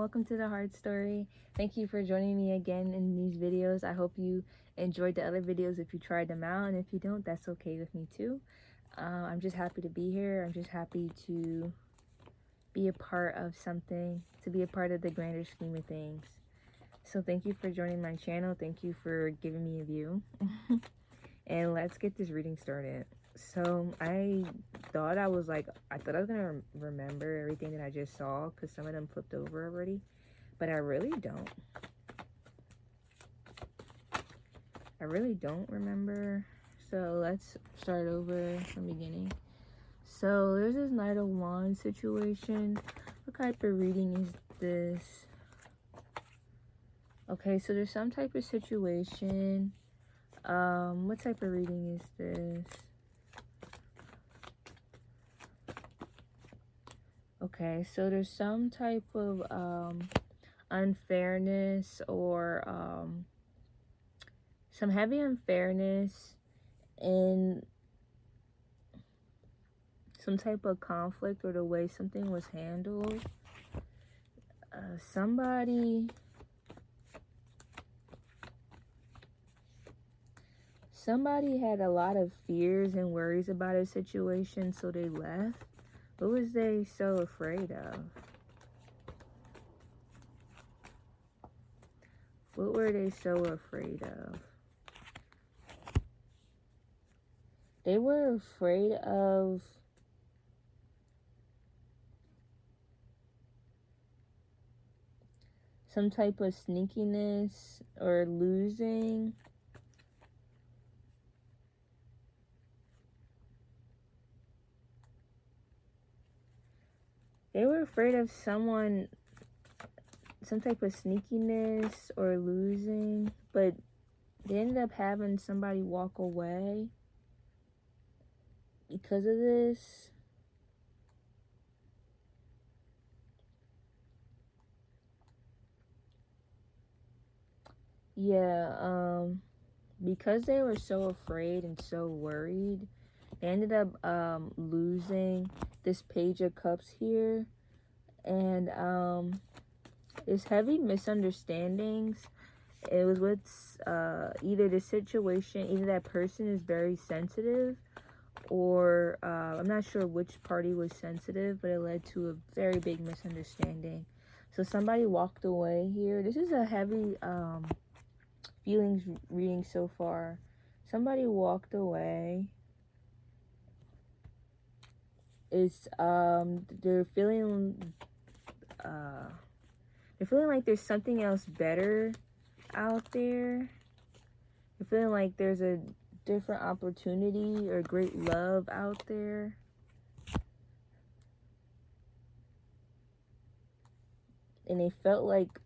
welcome to the Heart Story. Thank you for joining me again in these videos. I hope you enjoyed the other videos if you tried them out, and if you don't, that's okay with me too. I'm just happy to be here. I'm just happy to be a part of something, to be a part of the grander scheme of things. So thank you for joining my channel. Thank you for giving me a view. And let's get this reading started. So I thought I was gonna remember everything that I just saw, because some of them flipped over already, but I really don't. I really don't remember. So let's start over from the beginning. So there's this Knight of Wands situation. What type of reading is this? Okay, so there's some type of situation. What type of reading is this? Okay, so there's some type of unfairness, or some heavy unfairness in some type of conflict, or the way something was handled. Somebody had a lot of fears and worries about a situation, so they left. What was they so afraid of? What were they so afraid of? They were afraid of some type of sneakiness or losing. They were afraid of some type of sneakiness or losing, but they ended up having somebody walk away because of this. Yeah, because they were so afraid and so worried, they ended up losing this Page of Cups here. And there's heavy misunderstandings. It was with either the situation, either that person is very sensitive, or I'm not sure which party was sensitive, but it led to a very big misunderstanding. So somebody walked away here. This is a heavy feelings reading so far. Somebody walked away. It's they're feeling like there's something else better out there. They're feeling like there's a different opportunity or great love out there. And they felt like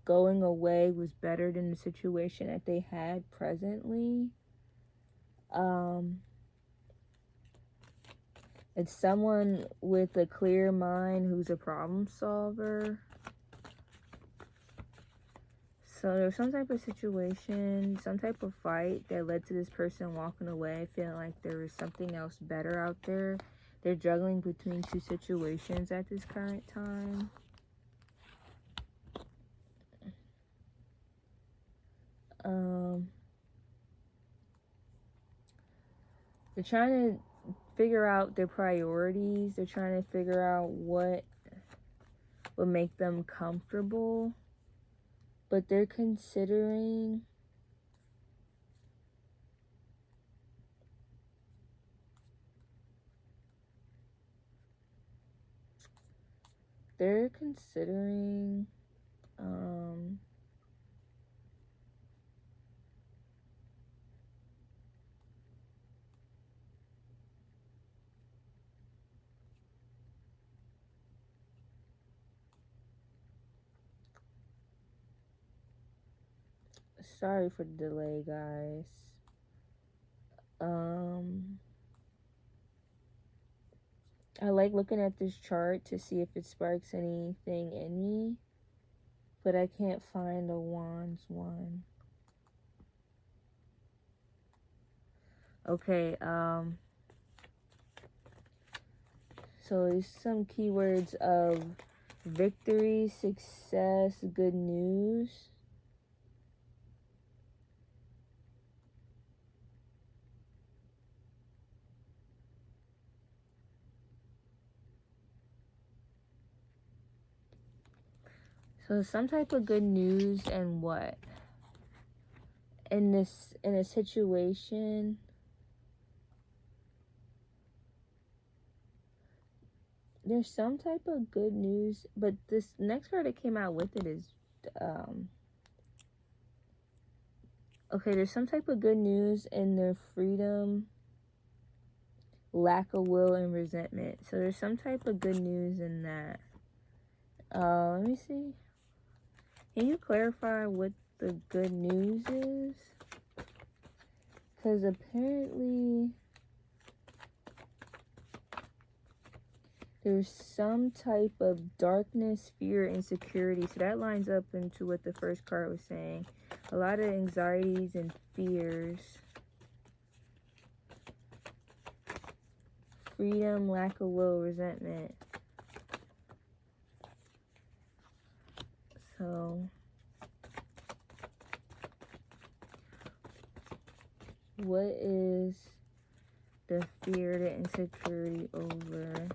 going away was better than the situation that they had presently. It's someone with a clear mind who's a problem solver. So there's some type of situation, some type of fight that led to this person walking away, feeling like there was something else better out there. They're juggling between two situations at this current time. They're trying to figure out their priorities. They're trying to figure out what would make them comfortable. But they're considering sorry for the delay, guys. I like looking at this chart to see if it sparks anything in me, but I can't find a Wands one. Okay, so there's some keywords of victory, success, good news. So some type of good news and what? In a situation, there's some type of good news, but this next card that came out with it is okay, there's some type of good news in their freedom, lack of will, and resentment. So there's some type of good news in that. Let me see. Can you clarify what the good news is? Because apparently there's some type of darkness, fear, insecurity. So that lines up into what the first card was saying. A lot of anxieties and fears. Freedom, lack of will, resentment. So what is the fear, the insecurity over?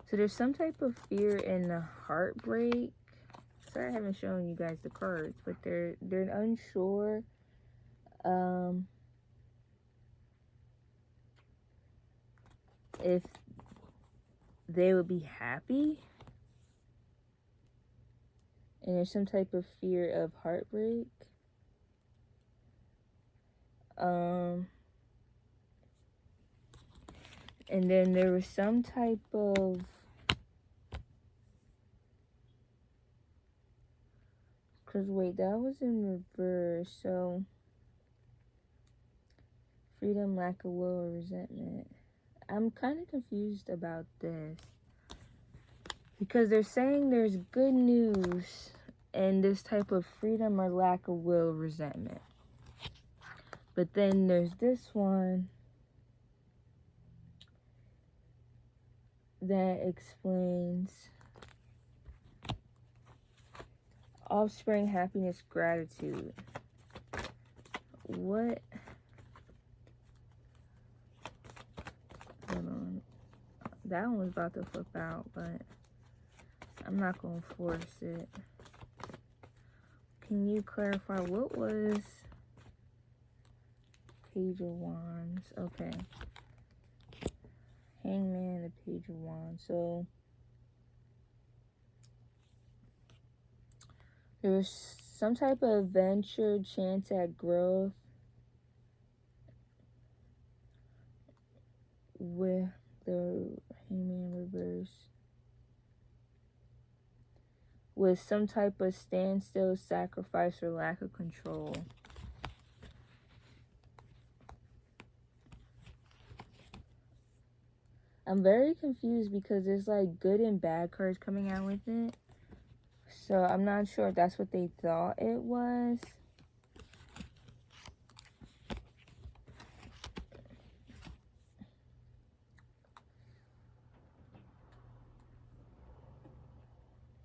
So there's some type of fear in the heartbreak. Sorry I haven't shown you guys the cards, but they're unsure. If they would be happy. And there's some type of fear of heartbreak. And then there was some type of because wait, that was in reverse. So freedom, lack of will, or resentment. I'm kind of confused about this because they're saying there's good news and this type of freedom or lack of will, resentment. But then there's this one that explains offspring, happiness, gratitude. What? Hold on. That one was about to flip out, but I'm not going to force it. Can you clarify what was Page of Wands? Okay. Hangman, the Page of Wands. So there's some type of adventure, chance at growth with the Hangman reverse. With some type of standstill, sacrifice, or lack of control. I'm very confused because there's like good and bad cards coming out with it. So I'm not sure if that's what they thought it was.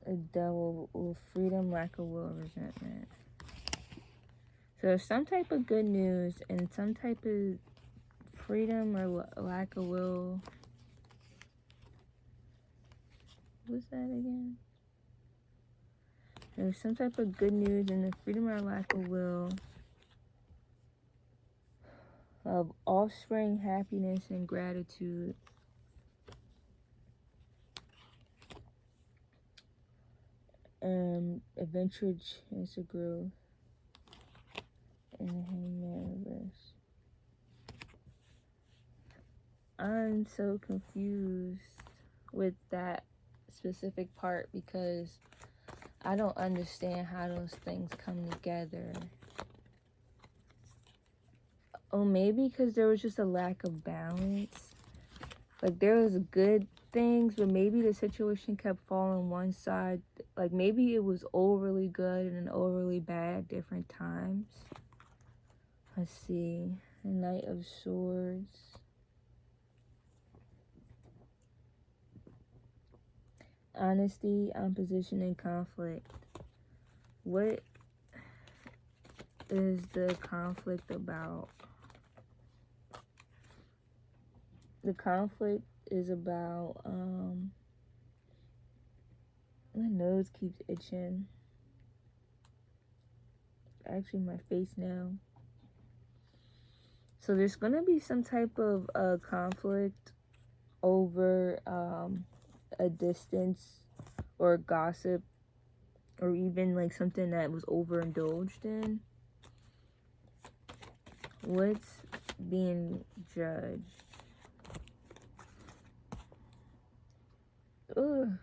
A devil with freedom, lack of will, resentment. So there's some type of good news and some type of freedom or lack of will. What's that again? There's some type of good news and the freedom or lack of will of offspring, happiness, and gratitude. Adventure, chance of growth, and the Hangman reverse. I'm so confused with that specific part because I don't understand how those things come together. Oh, maybe because there was just a lack of balance. Like there was good things, but maybe the situation kept falling one side. Like maybe it was overly good and overly bad at different times. Let's see. The Knight of Swords. Honesty, opposition, and conflict. What is the conflict about? The conflict is about, my nose keeps itching. Actually, my face now. So there's going to be some type of conflict over a distance or gossip, or even like something that was overindulged in. What's being judged? Ugh.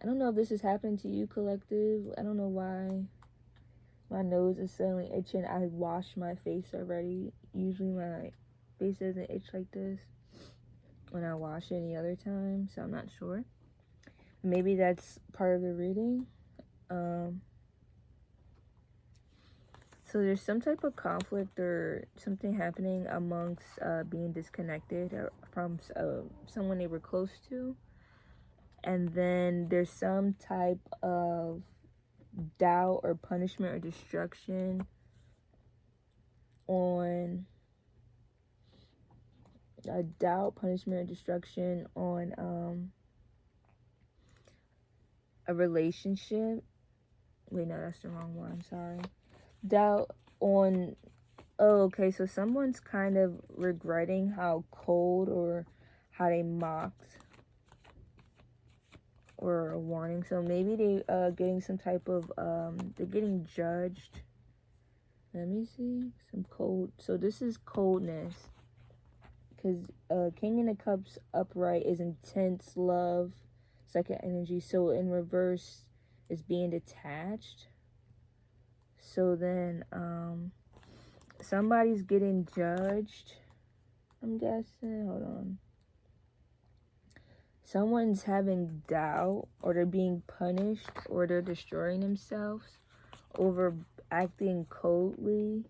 I don't know if this has happened to you, collective. I don't know why my nose is suddenly itching. I washed my face already. Usually my face doesn't itch like this when I wash it any other time, so I'm not sure. Maybe that's part of the reading. So there's some type of conflict or something happening amongst being disconnected from someone they were close to. And then there's some type of doubt or punishment or destruction on a relationship. Wait, no, that's the wrong one. Sorry. Doubt on, oh, okay, so someone's kind of regretting how cold or how they mocked or a warning. So maybe they getting some type of they're getting judged. Let me see. Some cold. So this is coldness, because King in the Cups upright is intense love, second energy. So in reverse is being detached. So then somebody's getting judged, I'm guessing. Hold on. Someone's having doubt, or they're being punished, or they're destroying themselves over acting coldly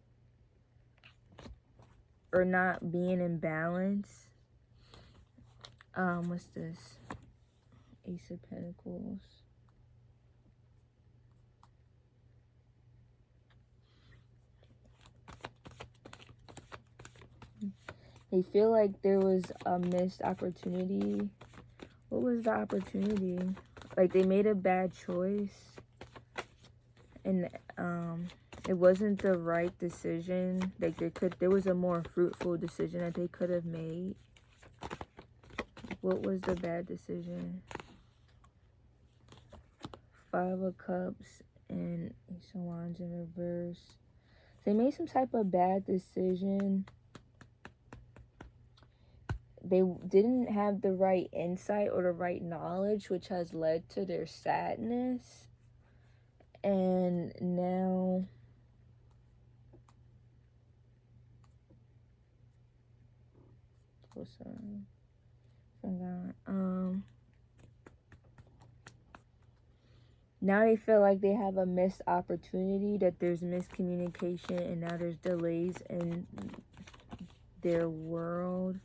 or not being in balance. What's this? Ace of Pentacles. They feel like there was a missed opportunity. What was the opportunity? Like they made a bad choice, and it wasn't the right decision. Like there was a more fruitful decision that they could have made. What was the bad decision? Five of Cups and Ace of Wands in reverse. They made some type of bad decision. They didn't have the right insight or the right knowledge, which has led to their sadness. And now now they feel like they have a missed opportunity, that there's miscommunication, and now there's delays in their world.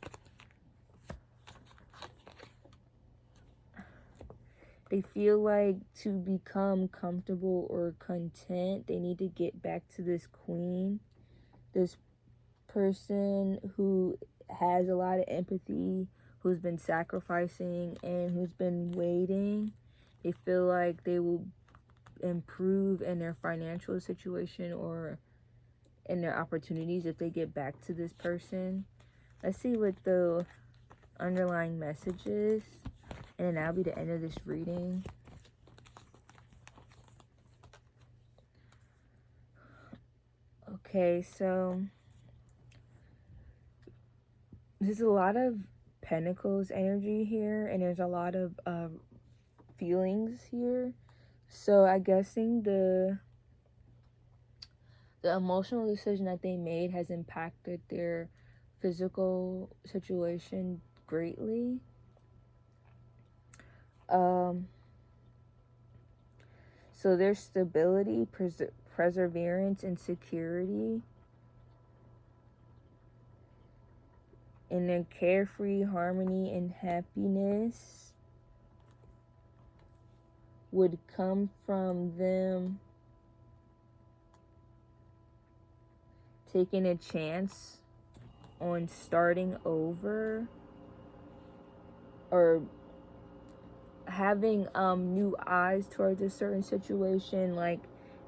They feel like to become comfortable or content, they need to get back to this queen, this person who has a lot of empathy, who's been sacrificing, and who's been waiting. They feel like they will improve in their financial situation or in their opportunities if they get back to this person. Let's see what the underlying message is, and then that'll be the end of this reading. Okay, so there's a lot of Pentacles energy here, and there's a lot of feelings here. So I'm guessing the emotional decision that they made has impacted their physical situation greatly. So there's stability, perseverance, and security, and then carefree harmony and happiness. would come from them taking a chance on starting over, or having new eyes towards a certain situation, like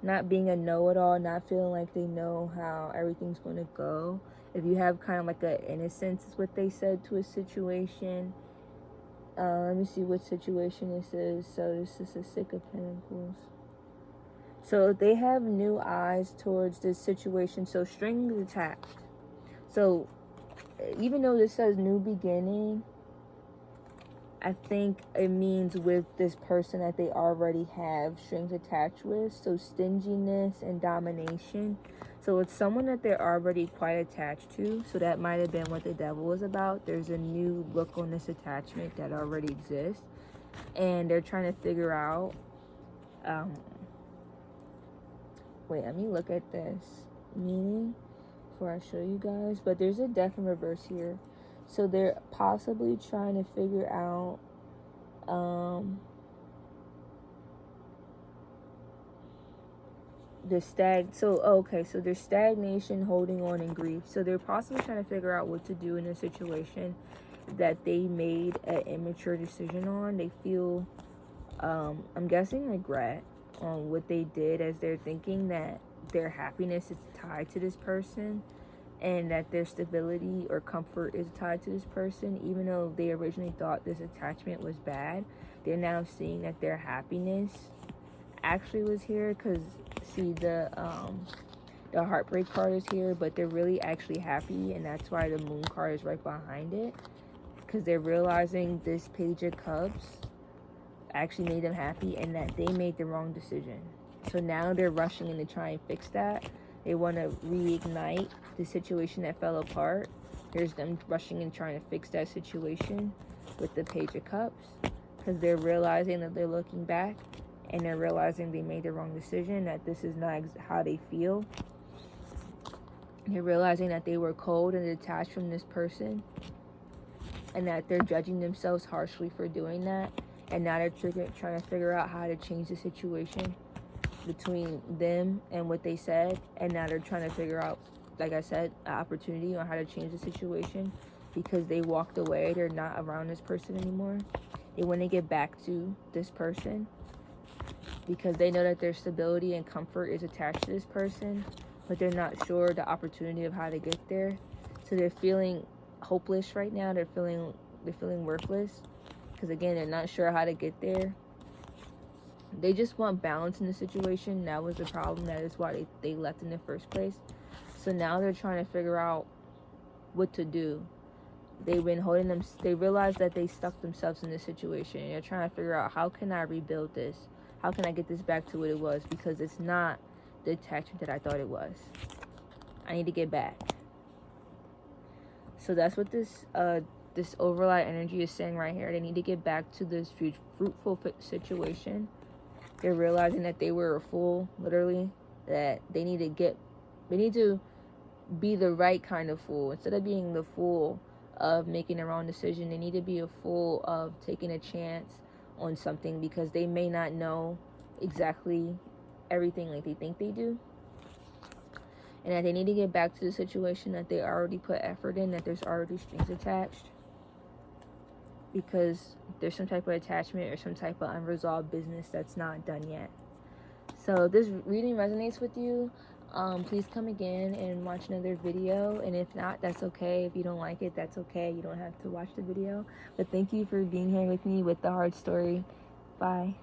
not being a know-it-all, not feeling like they know how everything's going to go. If you have kind of like an innocence, is what they said, to a situation. Let me see what situation this is. So this is a Six of Pentacles. So they have new eyes towards this situation. So strings attached. So even though this says new beginning, I think it means with this person that they already have strings attached with. So stinginess and domination. So it's someone that they're already quite attached to. So that might have been what the Devil was about. There's a new look on this attachment that already exists. And they're trying to figure out... wait, let me look at this meaning before I show you guys. But there's a Death in reverse here. So they're possibly trying to figure out so there's stagnation, holding on, and grief. So they're possibly trying to figure out what to do in a situation that they made an immature decision on. They feel, I'm guessing, regret on what they did, as they're thinking that their happiness is tied to this person, and that their stability or comfort is tied to this person. Even though they originally thought this attachment was bad, they're now seeing that their happiness actually was here. Because see, the heartbreak card is here, but they're really actually happy, and that's why the Moon card is right behind it, because they're realizing this Page of Cups actually made them happy, and that they made the wrong decision. So now they're rushing in to try and fix that. They want to reignite the situation that fell apart. There's them rushing and trying to fix that situation with the Page of Cups, because they're realizing that they're looking back, and they're realizing they made the wrong decision, that this is not how they feel. They're realizing that they were cold and detached from this person, and that they're judging themselves harshly for doing that. And now they're trying to figure out how to change the situation between them and what they said. And now they're trying to figure out, like I said, an opportunity on how to change the situation, because they walked away. They're not around this person anymore. They want to get back to this person because they know that their stability and comfort is attached to this person, but they're not sure the opportunity of how to get there. So they're feeling hopeless right now. They're feeling worthless, because again, they're not sure how to get there. They just want balance in the situation. That was the problem. That is why they left in the first place. So now they're trying to figure out what to do. They've been holding them. They realize that they stuck themselves in this situation. They're trying to figure out, how can I rebuild this? How can I get this back to what it was? Because it's not the attachment that I thought it was. I need to get back. So that's what this override energy is saying right here. They need to get back to this fruitful situation. They're realizing that they were a fool, literally. That they need to be the right kind of fool. Instead of being the fool of making the wrong decision, they need to be a fool of taking a chance on something, because they may not know exactly everything like they think they do. And that they need to get back to the situation that they already put effort in, that there's already strings attached, because there's some type of attachment or some type of unresolved business that's not done yet. So if this reading resonates with you, please come again and watch another video. And if not, that's okay. If you don't like it, that's okay. You don't have to watch the video. But thank you for being here with me with the Heart Story. Bye.